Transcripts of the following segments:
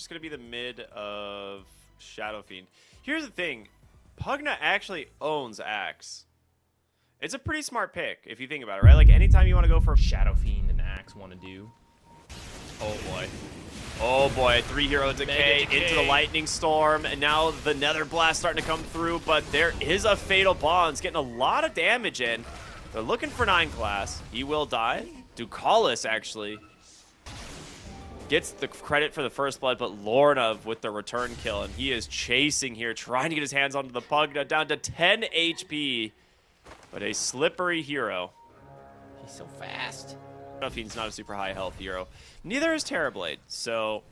just going to be the mid of Shadow Fiend. Here's the thing. Pugna actually owns Axe. It's a pretty smart pick, if you think about it, right? Like, anytime you want to go for Shadow Fiend and Axe want to do. Oh, boy. Oh, boy. 3-hero decay into the Lightning Storm, and now the Nether Blast starting to come through, but there is a Fatal Bonds getting a lot of damage in. They're looking for 9 class. He will die. Ducalis, actually, gets the credit for the first blood, but Lorna with the return kill, and he is chasing here, trying to get his hands onto the Pugna, down to 10 HP, but a slippery hero. He's so fast. Fiend's not a super high health hero. Neither is Terrorblade, so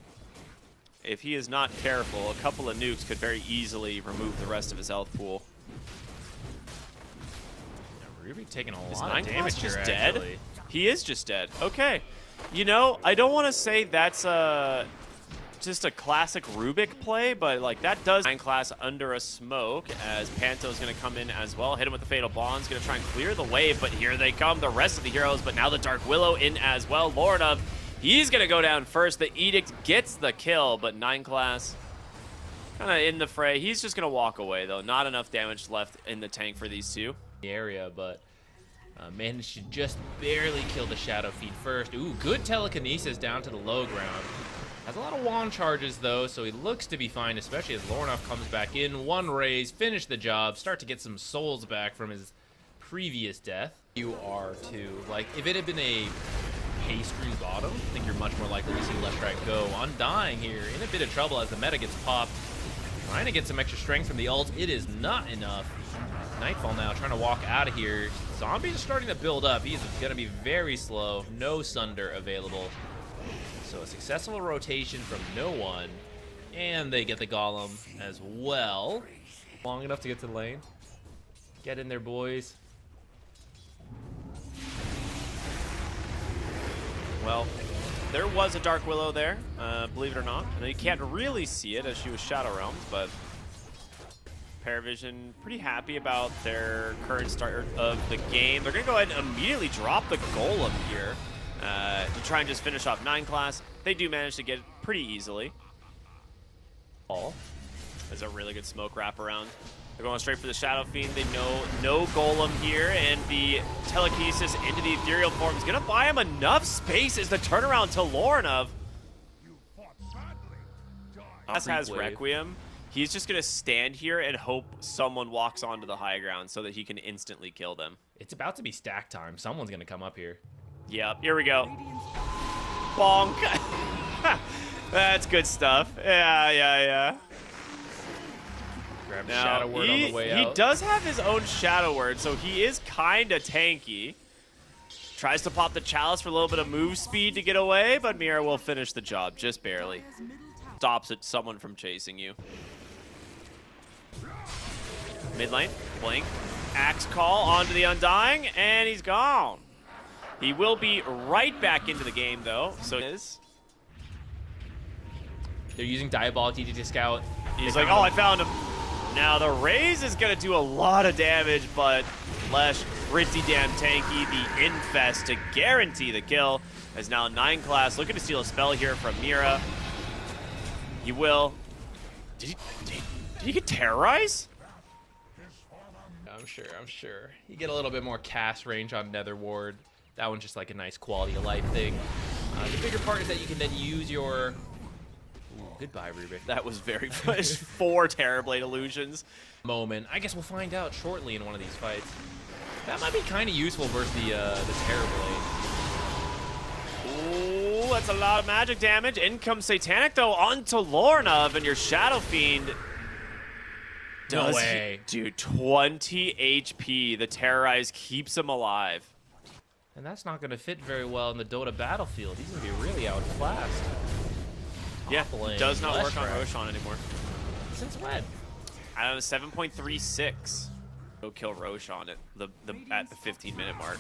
if he is not careful, a couple of nukes could very easily remove the rest of his health pool. Ruby taking a Is lot of damage just here, dead? actually. He is just dead. Okay. You know, I don't want to say that's just a classic Rubik play, but like that does 9 class under a smoke as Panto's going to come in as well. Hit him with the Fatal Bonds, going to try and clear the wave, but here they come, the rest of the heroes, but now the Dark Willow in as well. Lord of, he's going to go down first. The Edict gets the kill, but 9 class kind of in the fray. He's just going to walk away, though. Not enough damage left in the tank for these two. The area, but managed to just barely kill the Shadow Fiend first. Ooh, good telekinesis down to the low ground. Has a lot of wand charges, though, so he looks to be fine, especially as Lornoff comes back in. 1 raise, finish the job, start to get some souls back from his previous death. You are, too. Like, if it had been a pastry bottom, I think you're much more likely to see Leshrac go. Undying here, in a bit of trouble as the meta gets popped. Trying to get some extra strength from the ult. It is not enough. Nightfall now trying to walk out of here. Zombies are starting to build up. He's going to be very slow. No Sunder available. So a successful rotation from no one. And they get the Golem as well. Long enough to get to the lane. Get in there, boys. Well, there was a Dark Willow there, believe it or not. Now, you can't really see it as she was Shadow Realmed, but PARIVISION pretty happy about their current start of the game. They're going to go ahead and immediately drop the Golem here to try and just finish off 9 class. They do manage to get it pretty easily. There's a really good smoke wraparound. They're going straight for the Shadow Fiend. They know no Golem here, and the telekinesis into the ethereal form is going to buy him enough space as the turnaround to Lorna. Has Requiem. He's just going to stand here and hope someone walks onto the high ground so that he can instantly kill them. It's about to be stack time. Someone's going to come up here. Yep, here we go. Bonk. That's good stuff. Yeah. Grab Now, Shadow Word on the way out. He does have his own Shadow Word, so he is kind of tanky. Tries to pop the Chalice for a little bit of move speed to get away, but Mira will finish the job, just barely. Stops someone from chasing you. Mid lane, blink. Axe call onto the Undying, and he's gone. He will be right back into the game, though. So it is. They're using Diabolic DT Scout. He's like, oh, I found him. Now the raise is going to do a lot of damage, but Lesh, pretty damn tanky. The Infest to guarantee the kill. As now 9 class looking to steal a spell here from Mira. He will. Did he get Terrorize? I'm sure. You get a little bit more cast range on Nether Ward. That one's just like a nice quality of life thing. The bigger part is that you can then use your... Ooh, goodbye, Rubik. That was very much 4 Terrorblade illusions. Moment. I guess we'll find out shortly in one of these fights. That might be kind of useful versus the Terrorblade. Ooh, that's a lot of magic damage. In comes Satanic, though, onto Lorna, and your Shadow Fiend... No way. Dude, 20 HP. The Terrorize keeps him alive. And that's not going to fit very well in the Dota battlefield. He's going to be really outclassed. Yeah, does not work on Roshan anymore. Since when? I don't know, 7.36. Go kill Roshan at the 15-minute mark.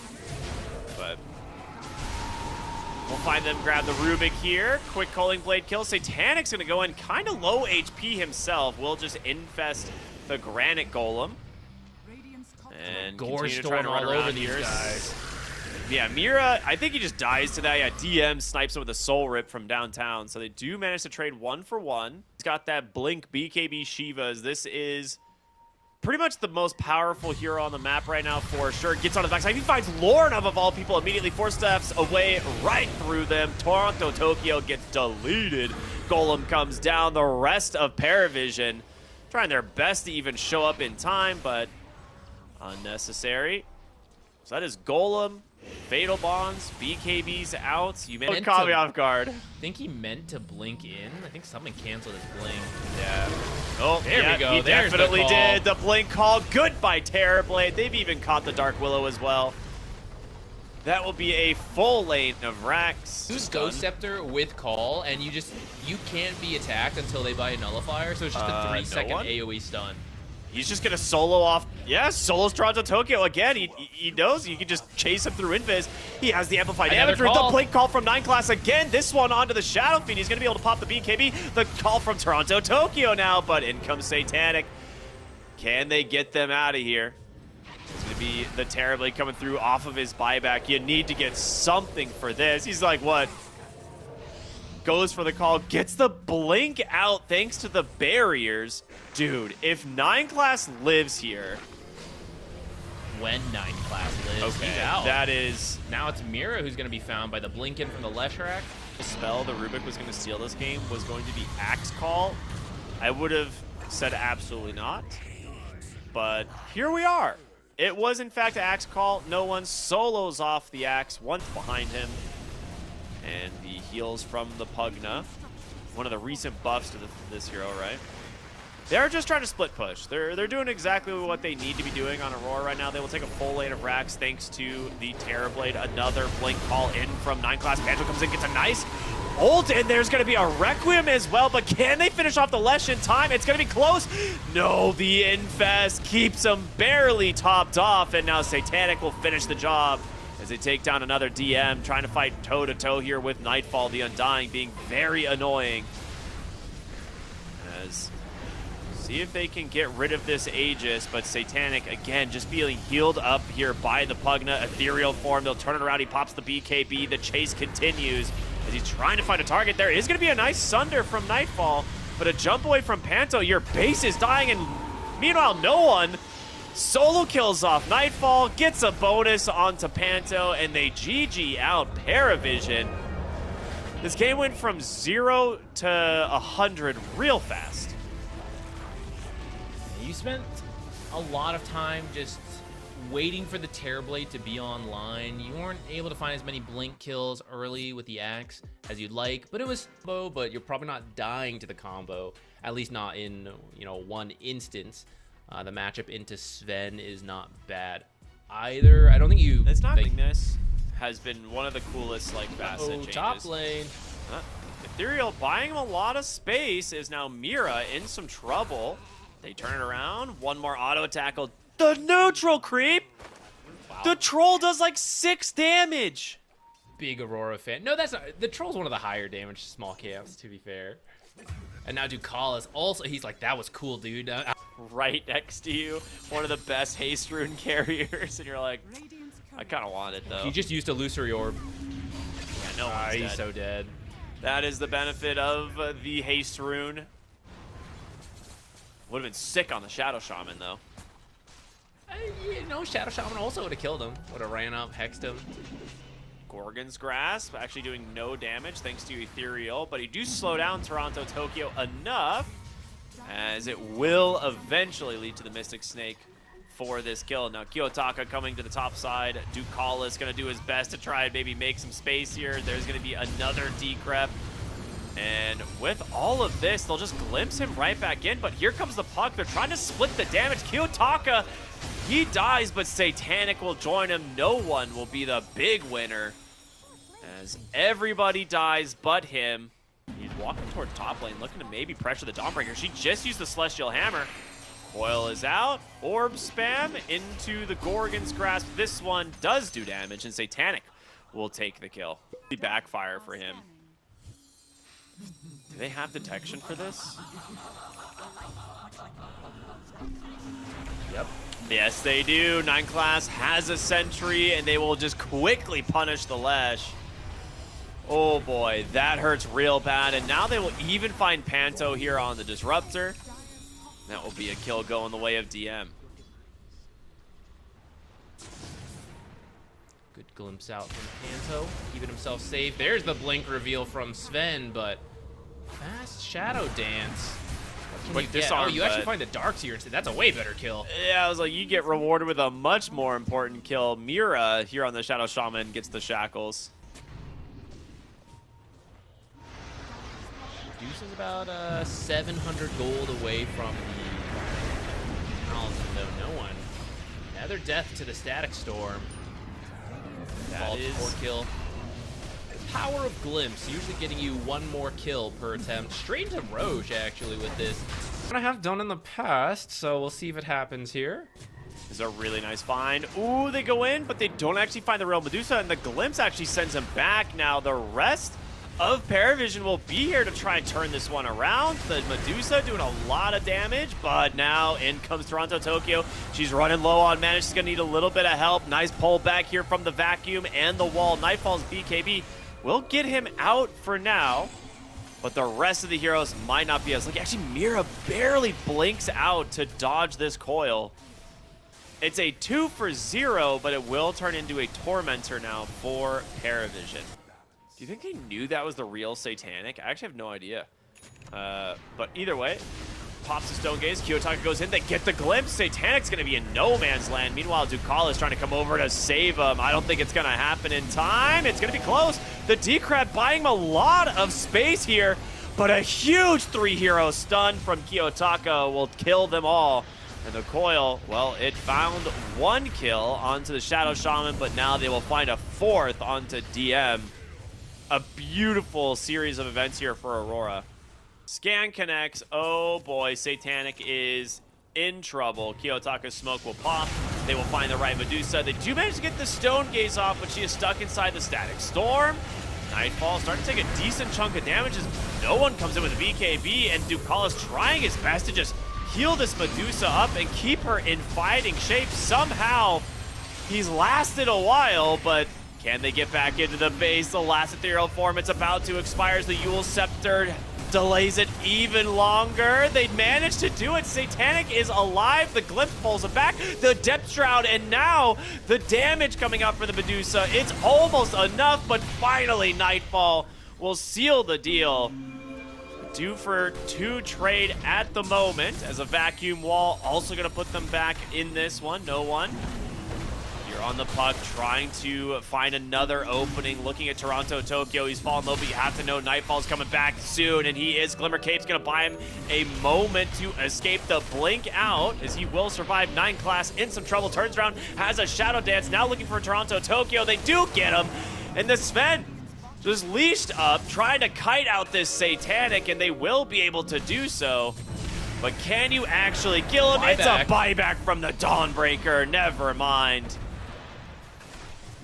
But we'll find them grab the Rubik here. Quick Culling Blade kill. Satanic's going to go in kind of low HP himself. We'll just infest the Granite Golem. And Gore continue to try to run all around over these here. guys. Yeah, Mira, I think he just dies to that. Yeah, DM snipes him with a soul rip from downtown. So they do manage to trade 1-for-1. He's got that Blink BKB Shivas. This is pretty much the most powerful hero on the map right now for sure. Gets on the backside. He finds Lorna of all people immediately 4 steps away right through them. Toronto Tokyo gets deleted. Golem comes down. The rest of PARIVISION trying their best to even show up in time, but unnecessary. So that is Golem, Fatal Bonds, BKB's out. You caught me off guard. I think he meant to blink in. I think something canceled his blink. Yeah. Oh, there we go. He There's definitely the did. The blink call. Good by Terrorblade. They've even caught the Dark Willow as well. That will be a full lane of Rax. Use Ghost Scepter with call, and you can't be attacked until they buy a nullifier, so it's just a 3-second AoE stun. He's just going to solo off. Yeah, solos Toronto Tokyo again. He knows you can just chase him through Invis. He has the amplified damage. The blink call from 9 class again. This one onto the Shadow Fiend. He's going to be able to pop the BKB. The call from Toronto Tokyo now, but in comes Satanic. Can they get them out of here? It's going to be the Terrorblade coming through off of his buyback. You need to get something for this. He's like, what? Goes for the call, gets the blink out thanks to the barriers. Dude, if 9 class lives here. When 9 class lives, okay, he's out. That is. Now it's Mira who's going to be found by the blink in from the Leshrac. The spell the Rubik was going to steal this game was going to be Axe Call. I would have said absolutely not. But here we are. It was in fact Axe Call. No one solos off the Axe, once behind him. And the heals from the Pugna. One of the recent buffs to this hero, right? They're just trying to split push. They're doing exactly what they need to be doing on Aurora right now. They will take a full lane of Rax thanks to the Terrorblade. Another blink call in from 9 class. Pancho comes in, gets a nice ult, and there's going to be a Requiem as well. But can they finish off the Lesh in time? It's going to be close. No, the Infest keeps them barely topped off, and now Satanic will finish the job as they take down another DM, trying to fight toe-to-toe here with Nightfall, the Undying, being very annoying. As see if they can get rid of this Aegis, but Satanic, again, just being healed up here by the Pugna. Ethereal form, they'll turn it around, he pops the BKB, the chase continues as he's trying to find a target. There is going to be a nice Sunder from Nightfall, but a jump away from Panto, your base is dying, and meanwhile, no one. Solo kills off Nightfall, gets a bonus onto Panto, and they GG out PARIVISION. This game went from 0 to 100 real fast. You spent a lot of time just waiting for the Terrorblade to be online. You weren't able to find as many blink kills early with the Axe as you'd like, but it was combo, but you're probably not dying to the combo, at least not in, one instance. The matchup into Sven is not bad either. I don't think you... It's not this has been one of the coolest, facet changes. Top lane. Ethereal buying him a lot of space is now Mira in some trouble. They turn it around. One more auto tackle. The neutral creep! Wow. The troll does 6 damage! Big Aurora fan. No, that's not... The troll's one of the higher damage small camps, to be fair. And now Ducal is also... He's like, that was cool, dude. Right next to you, one of the best haste rune carriers, and you're like, I kind of want it though. He just used illusory orb. Yeah, no one's he's so dead. That is the benefit of the haste rune. Would have been sick on the Shadow Shaman though. Shadow Shaman also would have killed him. Would have ran up, hexed him. Gorgon's Grasp actually doing no damage thanks to Ethereal, but he do slow down Toronto Tokyo enough, as it will eventually lead to the Mystic Snake for this kill. Now Kiyotaka coming to the top side. Ducal is going to do his best to try and maybe make some space here. There's going to be another decrep. And with all of this, they'll just glimpse him right back in. But here comes the puck. They're trying to split the damage. Kiyotaka, he dies, but Satanic will join him. No one will be the big winner, as everybody dies but him. He's walking toward top lane, looking to maybe pressure the Dawnbreaker. She just used the Celestial Hammer. Coil is out. Orb spam into the Gorgon's Grasp. This one does do damage, and Satanic will take the kill. The backfire for him. Do they have detection for this? Yep. Yes, they do. 9 class has a sentry, and they will just quickly punish the Lesh. Oh boy, that hurts real bad. And now they will even find Panto here on the Disruptor. That will be a kill going the way of DM. Good glimpse out from Panto, keeping himself safe. There's the blink reveal from Sven, but fast shadow dance. What can you get? Oh, you actually find the dark tier instead. That's a way better kill. Yeah, I was like, you get rewarded with a much more important kill. Mira here on the Shadow Shaman gets the shackles. Deuce is about 700 gold away from the Talisman, though. No one. Another death to the Static Storm. That is 4 kill. Power of Glimpse, usually getting you 1 more kill per attempt. Straight to Roche, actually, with this. I have done in the past, so we'll see if it happens here. This is a really nice find. Ooh, they go in, but they don't actually find the real Medusa, and the Glimpse actually sends him back. Now, the rest of PARIVISION will be here to try and turn this one around. The Medusa doing a lot of damage, but now in comes Toronto Tokyo. She's running low on mana. She's going to need a little bit of help. Nice pull back here from the vacuum and the wall. Nightfall's BKB will get him out for now, but the rest of the heroes might not be as lucky. Actually, Mira barely blinks out to dodge this coil. It's a 2 for 0, but it will turn into a Tormentor now for PARIVISION. Do you think they knew that was the real Satanic? I actually have no idea. But either way, pops the Stone Gaze. Kiyotaka goes in. They get the Glimpse. Satanic's going to be in no man's land. Meanwhile, Ducal is trying to come over to save him. I don't think it's going to happen in time. It's going to be close. The D-Crab buying him a lot of space here, but a huge 3-hero stun from Kiyotaka will kill them all. And the coil, well, it found 1 kill onto the Shadow Shaman, but now they will find a 4th onto DM. A beautiful series of events here for Aurora. Scan connects. Oh boy, Satanic is in trouble. Kiyotaka's smoke will pop. They will find the right Medusa. They do manage to get the Stone Gaze off, but she is stuck inside the Static Storm. Nightfall starting to take a decent chunk of damage as no one comes in with a BKB, and Ducal is trying his best to just heal this Medusa up and keep her in fighting shape. Somehow, he's lasted a while, but can they get back into the base? The last ethereal form, it's about to expire as the Yule Scepter delays it even longer. They managed to do it. Satanic is alive. The Glimpse pulls him back. The Depth Shroud, and now the damage coming up for the Medusa. It's almost enough, but finally Nightfall will seal the deal. Due for 2 trade at the moment, as a vacuum wall also going to put them back in this one. No one. You're on the puck, trying to find another opening, looking at Toronto Tokyo. He's falling low, but you have to know Nightfall's coming back soon, and he is. Glimmer Cape's going to buy him a moment to escape the blink out, as he will survive. 9 class in some trouble, turns around, has a Shadow Dance, now looking for Toronto Tokyo. They do get him, and the Sven just leashed up, trying to kite out this Satanic, and they will be able to do so. But can you actually kill him? It's a buyback from the Dawnbreaker. Never mind.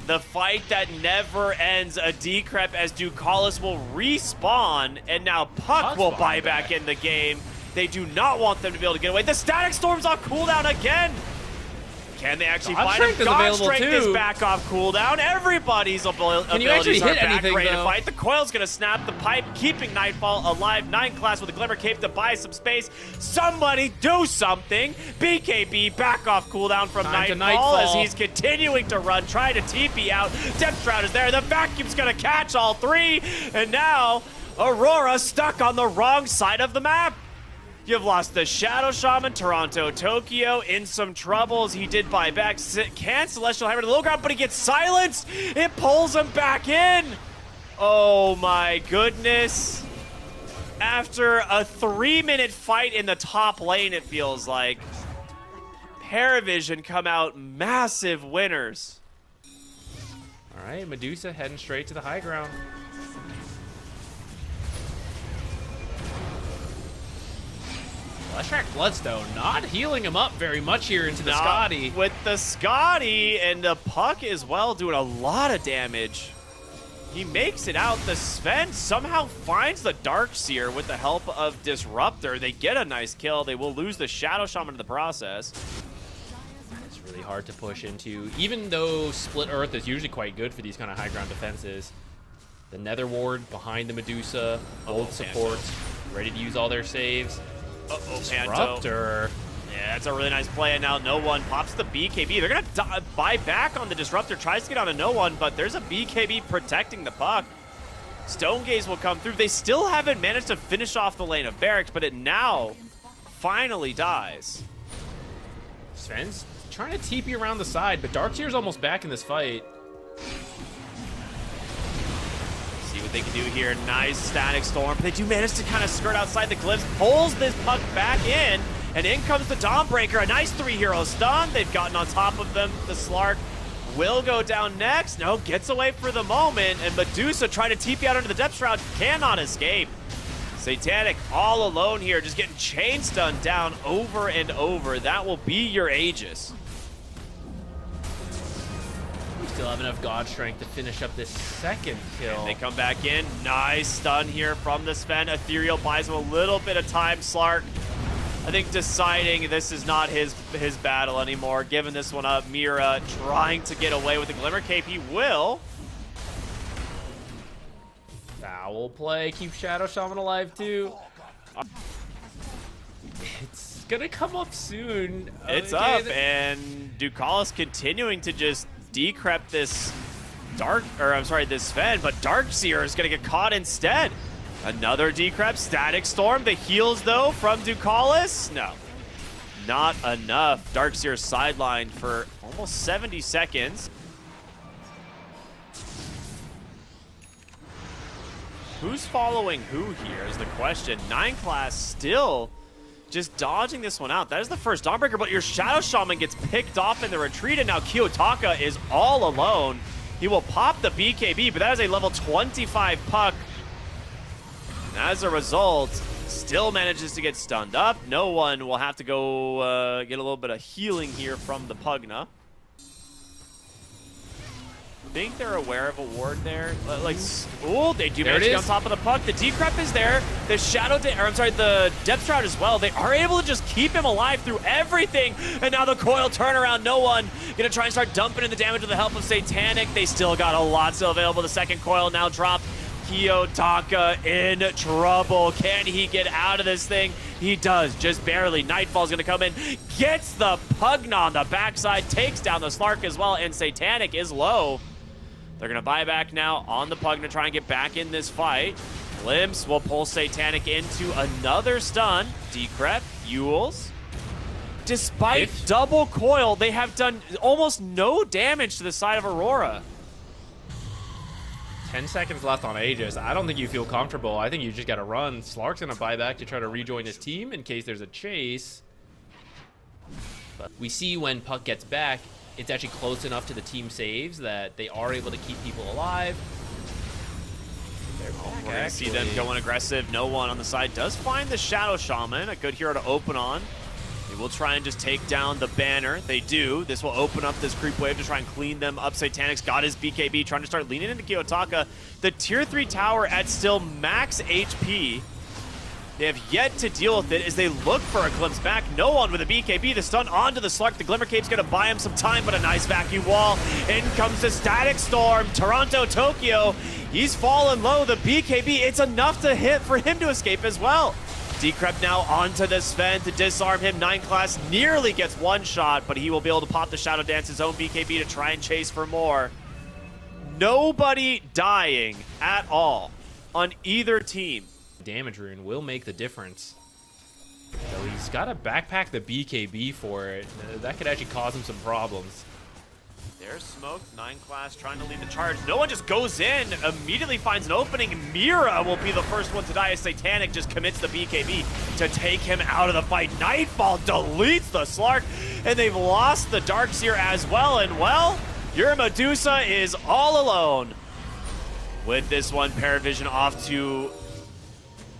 The fight that never ends. A decrep as Ducalis will respawn, and now Puck will buy back in the game. They do not want them to be able to get away. The Static Storm's on cooldown again. Can they actually find him? God Strength is back off cooldown. Everybody's abilities are back ready to fight. The coil's going to snap the pipe, keeping Nightfall alive. 9 class with a Glimmer Cape to buy some space. Somebody do something. BKB back off cooldown from Nightfall as he's continuing to run, trying to TP out. Depth Shroud is there. The vacuum's going to catch all 3. And now Aurora stuck on the wrong side of the map. You've lost the Shadow Shaman. Toronto Tokyo in some troubles. He did buy back. Can't Celestial Hammer to the low ground, but he gets silenced. It pulls him back in. Oh my goodness. After a 3-minute fight in the top lane, it feels like, PARIVISION come out massive winners. All right, Medusa heading straight to the high ground. Fleshrack Bloodstone not healing him up very much here into the Scotty. With the Scotty, and the Puck as well doing a lot of damage. He makes it out. The Sven somehow finds the Darkseer with the help of Disruptor. They get a nice kill. They will lose the Shadow Shaman in the process. It's really hard to push into, even though Split Earth is usually quite good for these kind of high ground defenses. The Nether Ward behind the Medusa, both supports, ready to use all their saves. Disruptor. Yeah, that's a really nice play, and now no one pops the BKB. They're going to buy back on the Disruptor, tries to get on a no one, but there's a BKB protecting the puck. Stone Gaze will come through. They still haven't managed to finish off the lane of Barracks, but it now finally dies. Sven's trying to TP around the side, but Darkseer's almost back in this fight. See what they can do here. Nice Static Storm. They do manage to kind of skirt outside the glyphs, pulls this puck back in, and in comes the Dawnbreaker. A nice 3-hero stun. They've gotten on top of them. The Slark will go down next. No, gets away for the moment, and Medusa trying to TP out into the Depth Shroud, cannot escape. Satanic all alone here, just getting chain stunned down over and over. That will be your Aegis. Still have enough God Strength to finish up this second kill. And they come back in. Nice stun here from the Sven. Ethereal buys him a little bit of time. Slark, I think, deciding this is not his battle anymore. Giving this one up. Mira trying to get away with the Glimmer Cape. He will. Foul play. Keep Shadow Shaman alive, too. It's gonna come up soon. It's up, and Ducalis continuing to just decrep this this Sven, but Darkseer is gonna get caught instead. Another decrep, Static Storm. The heals though from Ducalis, no, not enough. Darkseer sidelined for almost 70 seconds. Who's following who here is the question. 9 class still just dodging this one out. That is the first Dawnbreaker, but your Shadow Shaman gets picked off in the retreat, and now Kiyotaka is all alone. He will pop the BKB, but that is a level 25 puck. And as a result, still manages to get stunned up. No one will have to go get a little bit of healing here from the Pugna. Think they're aware of a ward there. Oh, they do manage to get on top of the puck. The decrep is there. The the Depth Shroud as well. They are able to just keep him alive through everything. And now the coil turnaround. No one gonna try and start dumping in the damage with the help of Satanic. They still got a lot still available. The second coil now dropped. Kiyotaka in trouble. Can he get out of this thing? He does, just barely. Nightfall's gonna come in, gets the Pugna on the backside, takes down the Slark as well, and Satanic is low. They're going to buy back now on the Pugna, try and get back in this fight. Glimpse will pull Satanic into another stun. Decrep, Yules. Despite double coil, they have done almost no damage to the side of Aurora. 10 seconds left on Aegis. I don't think you feel comfortable. I think you just got to run. Slark's going to buy back to try to rejoin his team in case there's a chase. But we see when Puck gets back, it's actually close enough to the team saves that they are able to keep people alive. We're going to see them going aggressive. No one on the side does find the Shadow Shaman, a good hero to open on. They will try and just take down the banner. They do. This will open up this creep wave to try and clean them up. Satanic's got his BKB, trying to start leaning into Kiyotaka. The tier 3 tower at still max HP. They have yet to deal with it as they look for a glimpse back. No one with a BKB. The stun onto the Slark. The Glimmer Cape's going to buy him some time, but a nice vacuum wall. In comes the Static Storm. Toronto, Tokyo. He's fallen low. The BKB, it's enough to hit for him to escape as well. Decrep now onto the Sven to disarm him. 9 class nearly gets one shot, but he will be able to pop the Shadow Dance, his own BKB, to try and chase for more. Nobody dying at all on either team. Damage rune will make the difference. So he's got to backpack the BKB for it. That could actually cause him some problems. There's smoke. 9 class trying to lead the charge. No one just goes in, immediately finds an opening. Mira will be the first one to die as Satanic just commits the BKB to take him out of the fight. Nightfall deletes the Slark, and they've lost the Darkseer as well. And well, your Medusa is all alone. With this one, PARIVISION off to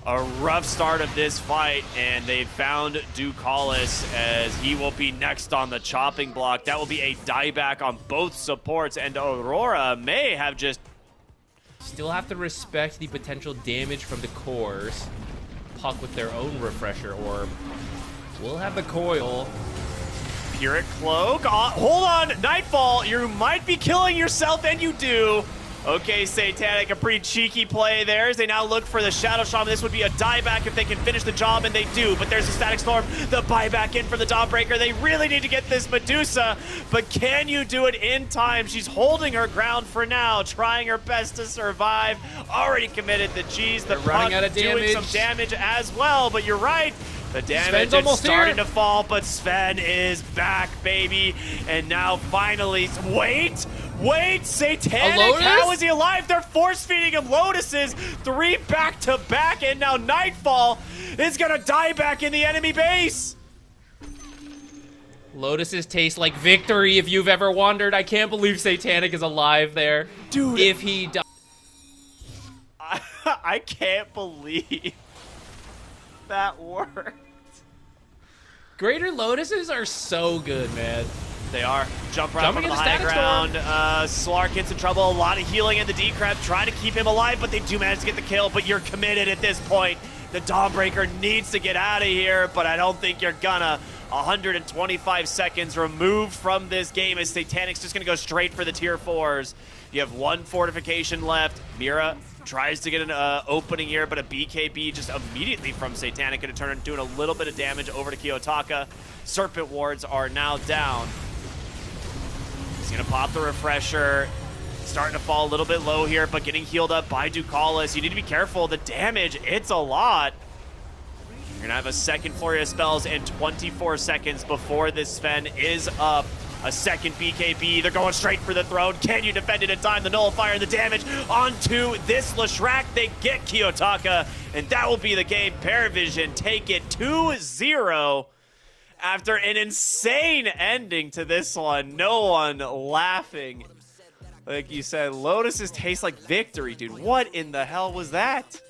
a rough start of this fight, and they found Ducalis as he will be next on the chopping block. That will be a dieback on both supports, and Aurora may have just Still have to respect the potential damage from the cores. Puck with their own refresher orb. We'll have the coil. Pyrrhic Cloak. Hold on, Nightfall. You might be killing yourself, and you do. Okay, Satanic, a pretty cheeky play there as they now look for the Shadow Shaman. This would be a dieback if they can finish the job, and they do. But there's a Static Storm, the buyback in for the Dawnbreaker. They really need to get this Medusa, but can you do it in time? She's holding her ground for now, trying her best to survive. Already committed the G's. The running out of doing some damage as well, but you're right. The damage is starting to fall, but Sven is back, baby. And now finally, wait, Satanic, how is he alive? They're force-feeding him Lotuses, 3 back-to-back, and now Nightfall is gonna die back in the enemy base. Lotuses taste like victory if you've ever wondered. I can't believe Satanic is alive there. Dude. If he dies. I can't believe that worked. Greater Lotuses are so good, man. They are. Jump right from the high ground. Slark gets in trouble. A lot of healing in the D-Crab. Trying to keep him alive, but they do manage to get the kill. But you're committed at this point. The Dawnbreaker needs to get out of here, but I don't think you're gonna. 125 seconds removed from this game as Satanic's just gonna go straight for the tier 4s. You have 1 fortification left. Mira tries to get an opening here, but a BKB just immediately from Satanic gonna turn doing a little bit of damage over to Kiyotaka. Serpent wards are now down. He's gonna pop the refresher. Starting to fall a little bit low here, but getting healed up by Ducalis. You need to be careful. The damage, it's a lot. You're gonna have a second flurry of spells in 24 seconds before this Sven is up. A second BKB. They're going straight for the throne. Can you defend it in time? The nullifier and the damage onto this Leshrac. They get Kiyotaka, and that will be the game. PARIVISION take it 2-0. After an insane ending to this one, no one laughing. Like you said, Lotuses taste like victory, dude. What in the hell was that?